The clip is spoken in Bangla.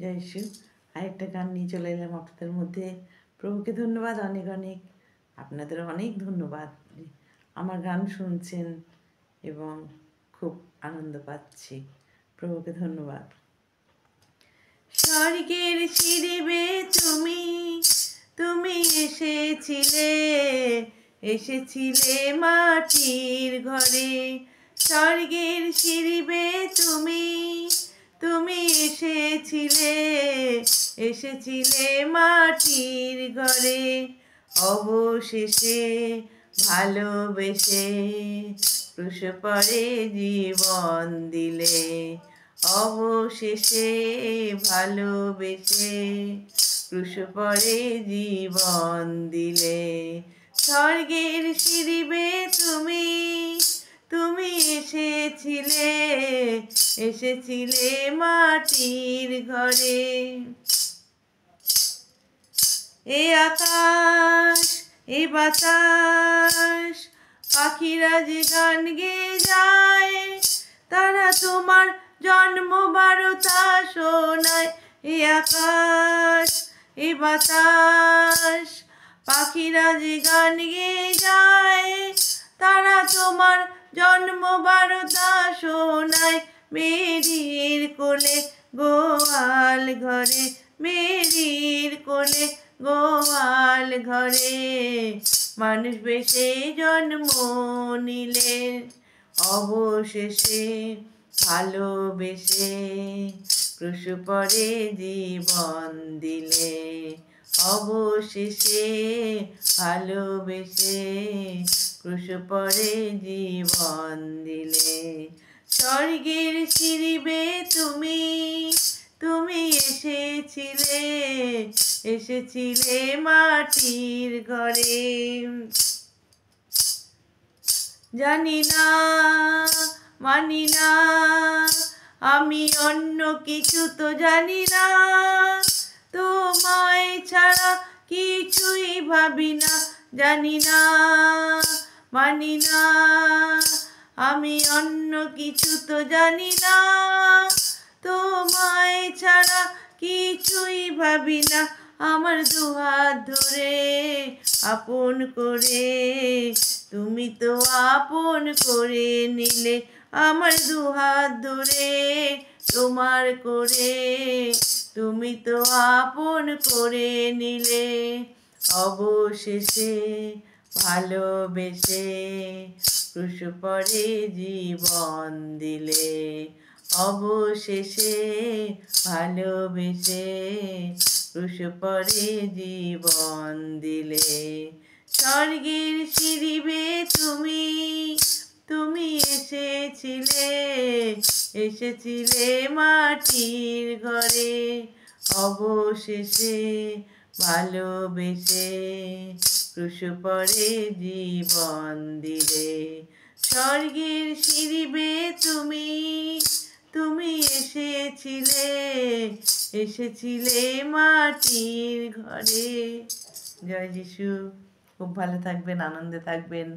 জয় যিশু। আরেকটা গান নিয়ে চলে এলাম আপনাদের মধ্যে। প্রভুকে ধন্যবাদ অনেক অনেক, আপনাদের অনেক ধন্যবাদ যে আমার গান শুনছেন এবং খুব আনন্দ পাচ্ছি। প্রভুকে ধন্যবাদ। স্বর্গের সিঁড়ি তুমি তুমি এসেছিলে মাটির ঘরে। স্বর্গের সিঁড়ি তুমি তুমি এসেছিলে মাটির ঘরে। অবশেষে ভালোবেসে ক্রুশ পরে জীবন দিলে। অবশেষে ভালোবেসে ক্রুশ পরে জীবন দিলে। স্বর্গের সিঁড়ি তুমি তুমি এসেছিলে মাটির ঘরে। এ আকাশ এ বাতাস পাখিরা যে গান গেয়ে যায়, তারা তোমার জন্ম বারতা শোনায়। এ আকাশ এ বাতাস পাখিরা যে গান গেয়ে যায়, তারা তোমার জন্ম বারতা শোনায়। মেরির কোলে গোয়াল ঘরে, মেরির কোলে গোয়াল ঘরে মানুষ বেশে জন্ম নিলেন। অবশেষে ভালোবেসে ক্রুশ পরে জীবন দিলে। অবশেষে ভালোবেসে ক্রুশ পরে জীবন দিলে। স্বর্গের সিঁড়ি তুমি তুমি এসেছিলে মাটির ঘরে। জানি না মানি না আমি অন্য কিছু তো জানি না, তোমায় ছাড়া কিছুই ভাবি না। জানি না মানি না আমি অন্য কিছু তো জানি না, তোমায় ছাড়া কিছুই ভাবি না। আমার দুহাত ধরে আপন করে তুমি তো আপন করে নিলে। আমার দুহাত ধরে তোমার করে তুমি তো আপন করে নিলে। অবশেষে ভালোবেসে ক্রুশ পরে জীবন দিলে। অবশেষে ভালোবেসে ক্রুশ পরে জীবন দিলে। স্বর্গের সিঁড়ি তুমি তুমি এসেছিলে মাটির ঘরে। অবশেষে ভালোবেসে ক্রুশ পরে জীবন দিলে। স্বর্গের সিঁড়ি তুমি তুমি এসেছিলে মাটির ঘরে। জয় যিশু। খুব ভালো থাকবেন, আনন্দে থাকবেন।